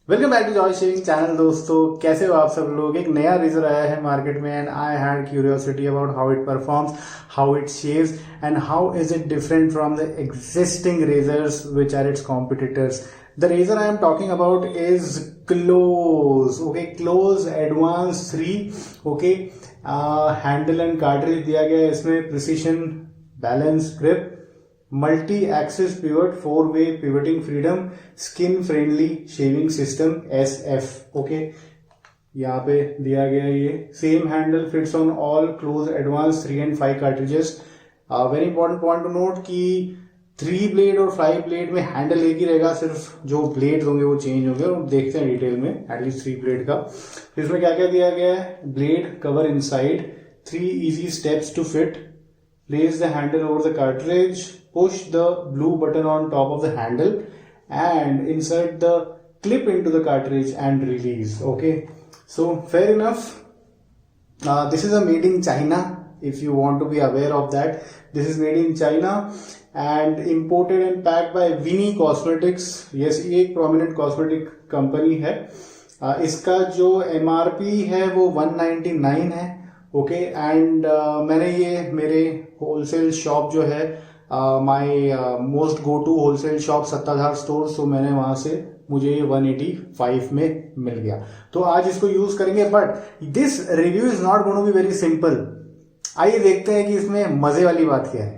Welcome back to Joy shaving channel. दोस्तों कैसे हो आप सब लोग। एक नया रेजर आया है मार्केट में and I had curiosity about how it performs, how it shaves and how is it different from the existing razors which are its competitors. The razor I am talking about is close. Okay, close advance 3। Okay, handle and cartridge दिया गया है इसमें, precision, balance, grip, multi axis pivot, 4-वे pivoting freedom, skin friendly shaving system SF। Okay, यहाँ पे दिया गया ये same handle fits on all close advance 3 and 5 cartridges. Very important point two note कि 3 ब्लेड और 5 ब्लेड में हैंडल एक ही रहेगा, सिर्फ जो ब्लेड होंगे वो चेंज होंगे और देखते हैं डिटेल में एटलीस्ट 3 ब्लेड का। इसमें क्या क्या दिया गया है, blade cover inside, 3 easy steps to fit, place the handle over the cartridge, push the blue button on top of the handle and insert the clip into the cartridge and release. Okay, so fair enough. This is a made in China, if you want to be aware of that. This is made in China and imported and packed by Winnie Cosmetics. Yes, ये एक prominent cosmetic company है। इसका जो MRP है वो 199 है। Okay and मैंने ये मेरे होलसेल शॉप जो है, my most go to wholesale shop सत्ताधार स्टोर, तो मैंने वहां से मुझे ये 185 में मिल गया। तो आज इसको यूज करेंगे, but this review is not going to be very simple. आइए देखते हैं कि इसमें मजे वाली बात क्या है।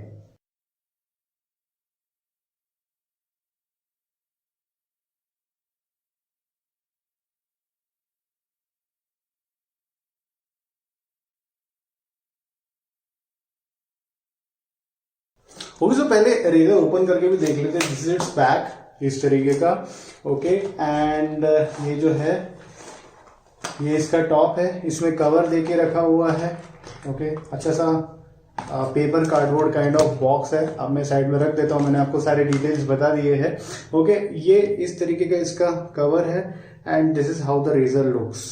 ओके, तो पहले रेजर ओपन करके भी देख लेते हैं। दिस इज इट्स पैक इस तरीके का। ओके एंड ये जो है ये इसका टॉप है, इसमें कवर देके रखा हुआ है। ओके, अच्छा सा paper cardboard kind of box है। अब मैं साइड में रख देता हूं, मैंने आपको सारे डिटेल्स बता दिए हैं। ओके, ये इस तरीके का इसका कवर है and this is how the razor looks.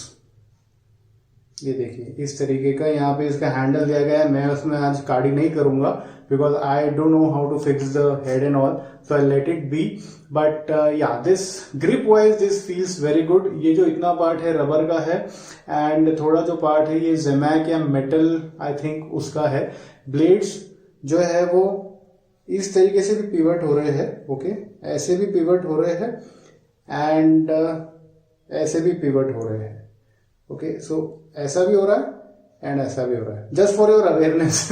ये देखिए इस तरीके का यहाँ पे इसका हैंडल दिया गया है। मैं उसमें आज कार्डी नहीं करूंगा because I don't know how to fix the head and all, so I let it be. But yeah this grip wise this feels very good. ये जो इतना पार्ट है रबर का है एंड थोड़ा जो पार्ट है ये जेमैक या मेटल आई थिंक उसका है। ब्लेड्स जो है वो इस तरीके से भी पिवट हो रहे हैं। ओके, ऐसे भी पिवट हो रहे हैं एंड ऐसे भी पिवट हो रहे हैं। ओके, सो ऐसा भी हो रहा है एंड ऐसा भी हो रहा है, just for your awareness.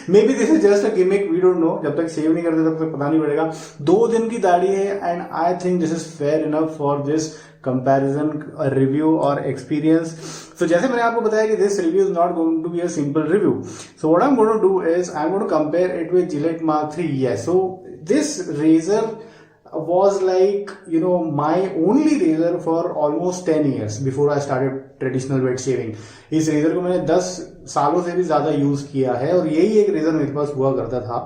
Maybe this is just a gimmick, we don't know. जब तक सेव नहीं करते तब तक पता नहीं पड़ेगा। 2 दिन की दाढ़ी है and I think this is fair enough for this comparison review और एक्सपीरियंस। सो जैसे मैंने आपको बताया कि this review is not going to be a simple review, so what I am going to do is I am going to compare it with Gillette Mark 3। Yes, so this razor was like, you know, my only razor for almost 10 years before I started traditional wet shaving. इस razor को मैंने 10 सालों से भी ज्यादा use किया है और यही एक रेजर मेरे पास हुआ करता था।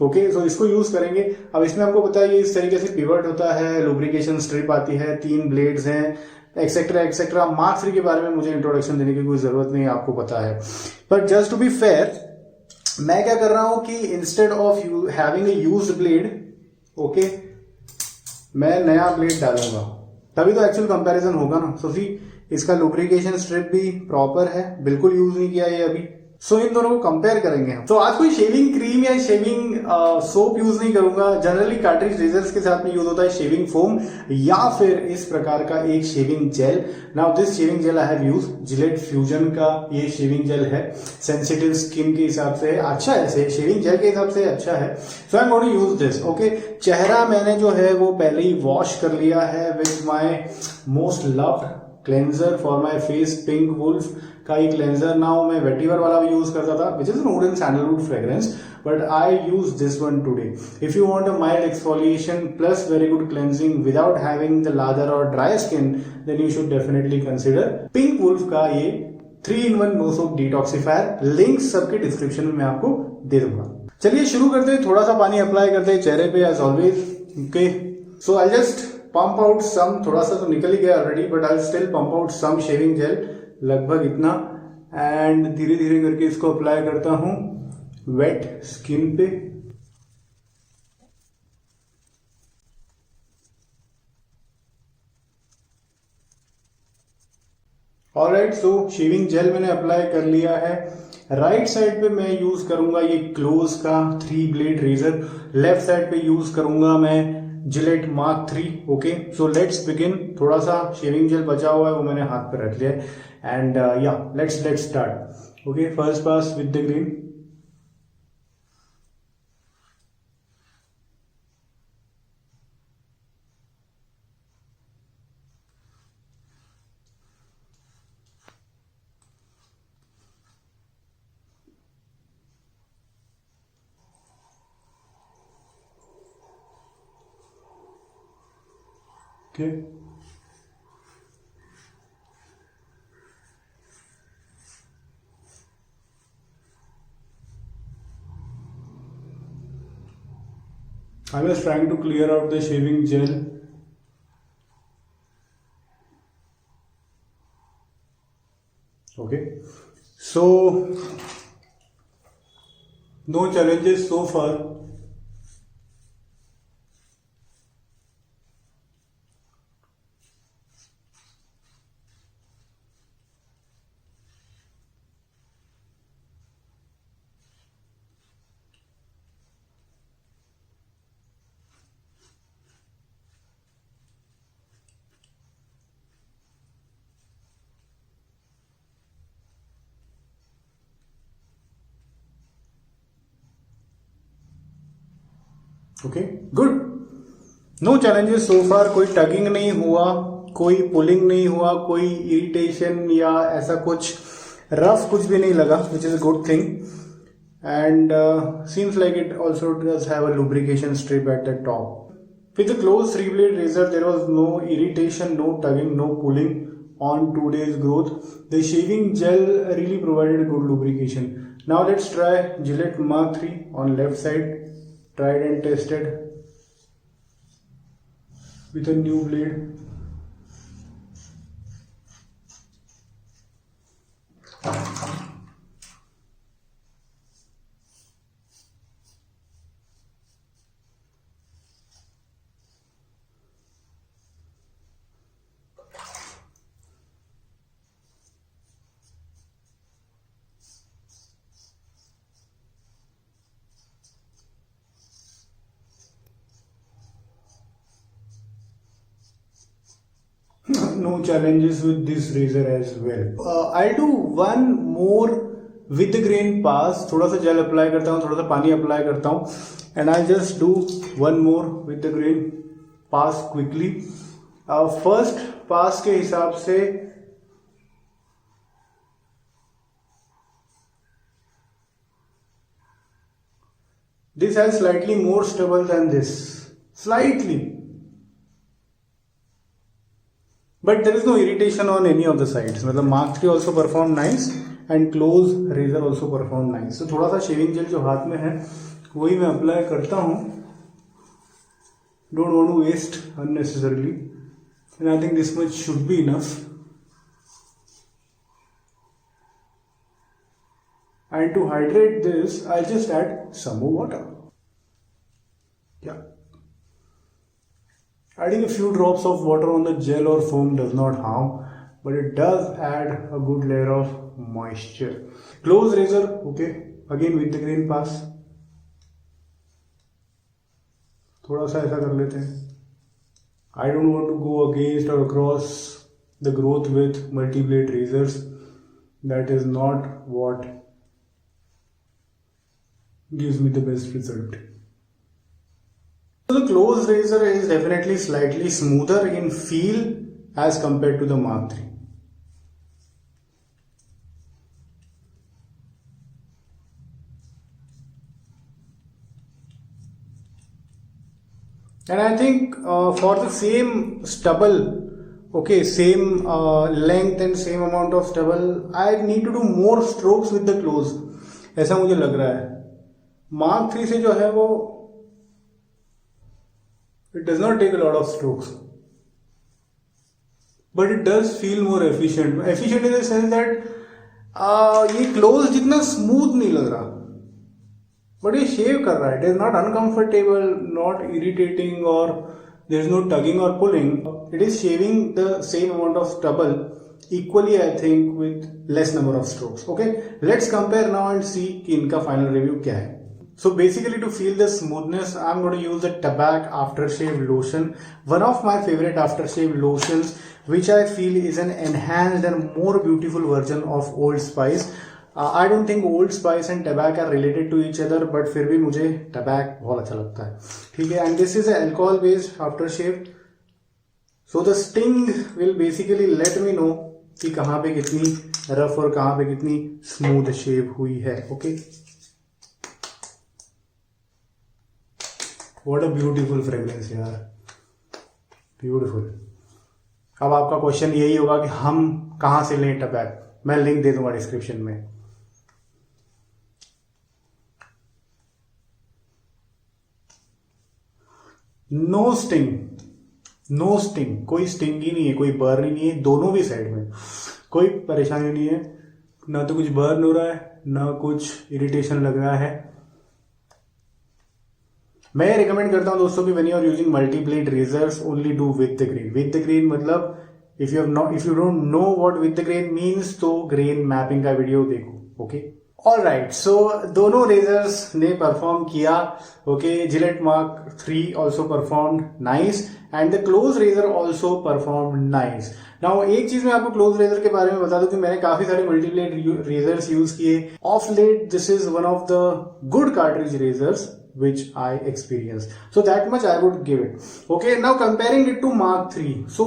ओके, सो इसको यूज करेंगे। अब इसमें हमको पता है ये इस तरीके से पिवट होता है, लुब्रिकेशन स्ट्रिप आती है, 3 ब्लेड्स हैं, एक्सेट्रा एक्सेट्रा। मार्क 3 के बारे में मुझे इंट्रोडक्शन देने की कोई जरूरत नहीं, आपको पता है। But just to be fair, मैं क्या कर रहा हूं कि instead of having a used blade, okay, मैं नया ब्लेड डालूंगा, तभी तो एक्चुअल कंपैरिजन होगा ना। सो सी, इसका लुब्रिकेशन स्ट्रिप भी प्रॉपर है, बिल्कुल यूज नहीं किया ये अभी। सो इन दोनों को कंपेयर करेंगे हम। तो आज कोई शेविंग क्रीम या शेविंग सोप यूज नहीं करूंगा। जनरली कार्ट्रिज रेजर्स के साथ में यूज होता है शेविंग फोम या फिर इस प्रकार का एक shaving jail. Now this shaving jail I have use Gillette fusion का ये शेविंग जेल है। सेंसिटिव स्किन के हिसाब से अच्छा है, शेविंग जेल के हिसाब से अच्छा है। So I am going to use this. Okay, चेहरा मैंने जो है वो पहले ही वॉश कर लिया है with my most loved cleanser for my face, Pink Wolf का ही क्लेंजर। नाउ मैं वेटिवर वाला भी यूज करता था which is wood and sandalwood fragrance, but I use this one today. If you want a mild exfoliation plus very good cleansing without having the lather और dry skin, then you should definitely consider Pink Wolf का ये 3-in-1 no soap detoxifier. Link सबके description में मैं आपको दे दूंगा। चलिए शुरू करते हैं। थोड़ा सा पानी अप्लाई करते हैं चेहरे पे as always. Okay, so I just pump out some, थोड़ा सा तो निकल ही गया already, but I still pump out some shaving gel, लगभग इतना, एंड धीरे धीरे करके इसको अप्लाई करता हूं वेट स्किन पे। ऑलराइट, सो शेविंग जेल मैंने अप्लाई कर लिया है। राइट साइड पे मैं यूज करूंगा ये क्लोज का 3 ब्लेड रेजर, लेफ्ट साइड पे यूज करूंगा मैं Gillette Mark 3। Okay, so let's begin. थोड़ा सा शेविंग जेल बचा हुआ है, वो मैंने हाथ पे रख लिया है एंड या let's start. Okay, first pass with the green. Okay. I was trying to clear out the shaving gel. Okay, so no challenges so far. Okay, good, no challenges so far. कोई tugging नहीं हुआ, कोई pulling नहीं हुआ, कोई irritation या ऐसा कुछ रफ कुछ भी नहीं लगा, which is a good thing. And seems like it also does have a lubrication strip at the top. With the closed 3 blade razor, there was no irritation, no tugging, no pulling on 2 days growth. The shaving gel really provided a good lubrication. Now let's try Gillette Mark 3 on left side. Tried and tested with a new blade. No challenges with this razor as well. I'll do one more with the grain pass. थोड़ा सा jail apply करता हूँ, थोड़ा सा पानी apply करता हूँ and I'll just do one more with the grain pass quickly. First pass के हिसाब से this has slightly more stubble than this, slightly. But there is no irritation on any of the sides. मतलब Mark 3 also performed nice and close razor also performed nice. So थोड़ा सा shaving jail जो हाथ में है वही मैं apply करता हूँ. Don't want to waste unnecessarily. And I think this much should be enough. And to hydrate this, I'll just add some more water. Yeah. Adding a few drops of water on the gel or foam does not harm, but it does add a good layer of moisture. Close razor, okay, again with the grain pass. थोड़ा सा ऐसा कर लेते हैं. I don't want to go against or across the growth with multi-blade razors. That is not what gives me the best result. So the closed razor is definitely slightly smoother in feel as compared to the Mark 3. And I think for the same stubble, okay, same length and same amount of stubble, I need to do more strokes with the close. ऐसा मुझे लग रहा है. Mark 3 से जो है वो it does not take a lot of strokes, but it does feel more efficient. Efficient in the sense that ये close जितना smooth नहीं लग रहा, but ये shave कर रहा है. It is not uncomfortable, not irritating, or there is no tugging or pulling. It is shaving the same amount of stubble equally I think with less number of strokes. Okay, let's compare now and see कि इनका final review क्या है. So basically to feel the smoothness, I'm going to use the Tabak aftershave lotion, one of my favorite aftershave lotions, which I feel is an enhanced and more beautiful version of Old Spice. I don't think Old Spice and Tabak are related to each other, but फिर भी मुझे Tabak बहुत अच्छा लगता है. ठीक है, and this is an alcohol based aftershave. So the sting will basically let me know कि कहाँ पे कितनी रफ और कहाँ पे कितनी स्मूथ शेव हुई है. Okay, what a beautiful fragrance यार, ब्यूटीफुल. अब आपका क्वेश्चन यही होगा कि हम कहाँ से लें टबैक. मैं लिंक दे दूंगा डिस्क्रिप्शन में. नो स्टिंग, नो स्टिंग, कोई स्टिंग ही नहीं है, कोई बर्न ही नहीं है. दोनों भी साइड में कोई परेशानी नहीं है, ना तो कुछ बर्न हो रहा है ना कुछ इरिटेशन लग रहा है. मैं रिकमेंड करता हूं दोस्तों कि when you are using multi blade razors only do with the grain. With the grain मतलब if you don't know what with the grain means तो ग्रेन मैपिंग का वीडियो देखो. Okay, alright. सो दोनों razors ने perform किया. Okay, Gillette Mark 3 also performed nice and the close razor also performed nice. Now एक चीज मैं आपको क्लोज रेजर के बारे में बता दूं कि मैंने काफी सारे मल्टी ब्लेड रेजर्स यूज किए. Of late this is one of the good cartridge razors which I experienced. So that much I would give it. Okay, now comparing it to Mark 3. So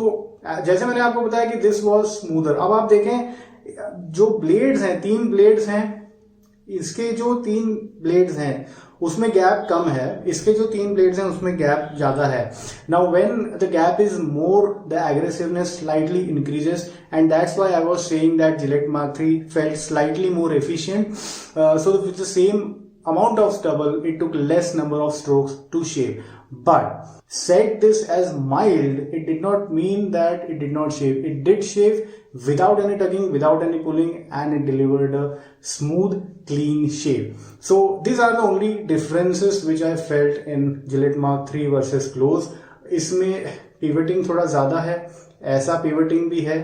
जैसे मैंने आपको बताया कि this was smoother. अब आप देखें जो ब्लेड्स हैं, 3 ब्लेड्स हैं, इसके जो 3 ब्लेड्स हैं उसमें गैप कम है, इसके जो 3 ब्लेड्स हैं उसमें गैप ज्यादा है. Now when the gap is more, the aggressiveness slightly increases and that's why I was saying that Gillette Mark 3 felt slightly more efficient. So with the same amount of stubble, it took less number of strokes to shave. But said this as mild, it did not mean that it did not shave. It did shave without any tugging, without any pulling, and it delivered a smooth, clean shave. So these are the only differences which I felt in Gillette Mark 3 versus Close. इसमें pivoting थोड़ा ज़्यादा है, ऐसा pivoting भी है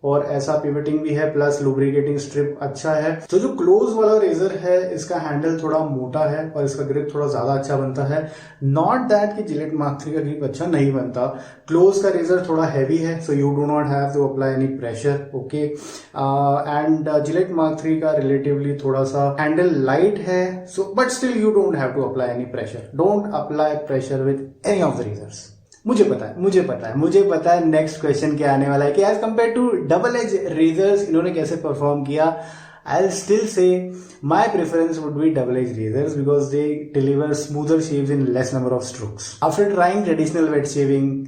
और ऐसा pivoting भी है, प्लस लुब्रिकेटिंग स्ट्रिप अच्छा है. तो जो क्लोज वाला रेजर है इसका हैंडल थोड़ा मोटा है और इसका ग्रिप थोड़ा ज्यादा अच्छा बनता है. नॉट दैट कि जिलेट मार्क 3 का ग्रिप अच्छा नहीं बनता. क्लोज का रेजर थोड़ा हैवी है, so you do not have to apply any pressure. Okay, and Gillette Mark 3 का रिलेटिवली थोड़ा सा हैंडल लाइट है, so but still you don't have to apply any pressure. Don't apply pressure with any of the razors. मुझे पता है next question क्या आने वाला है कि as compare to double edge razors इन्होंने कैसे परफॉर्म किया. I still say my preference would be double edge razors because they deliver smoother shaves in less number of strokes. After trying traditional wet shaving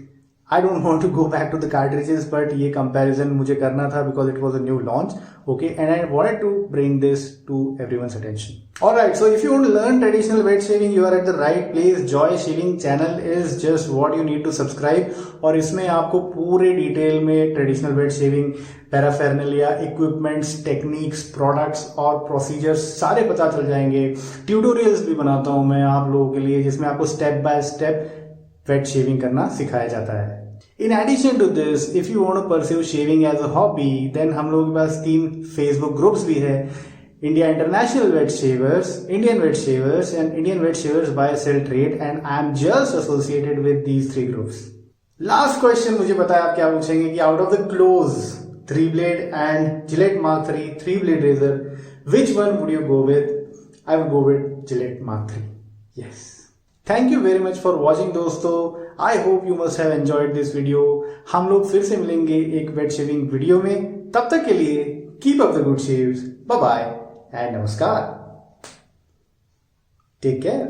I don't want to go back to the cartridges, but ये comparison मुझे करना था because it was a new launch. Okay, and I wanted to bring this to everyone's attention. Alright, so if you want to learn traditional wet shaving, you are at the right place. Joy Shaving channel is just what you need to subscribe. और इसमें आपको पूरे detail में traditional wet shaving, paraphernalia, equipments, techniques, products और procedures सारे पता चल जाएंगे. ट्यूटोरियल्स भी बनाता हूं मैं आप लोगों के लिए जिसमें आपको step by step wet shaving करना सिखाया जाता है. In addition to this, if you want to pursue shaving as a hobby, then हम लोगों के पास 3 Facebook groups भी है. India International Wet Shavers, Indian Wet Shavers and Indian Wet Shavers Buy Sell Trade, and I am just associated with these 3 groups. Last question मुझे पता है आप क्या पूछेंगे कि out of the Close 3 blade and Gillette Mark 3 3 blade razor, which one would you go with? I would go with Gillette Mark 3. Yes. Thank you very much for watching दोस्तों. I hope you must have enjoyed this video. हम लोग फिर से मिलेंगे एक wet shaving video में. तब तक के लिए keep up the good shaves. Bye bye and नमस्कार. Take care.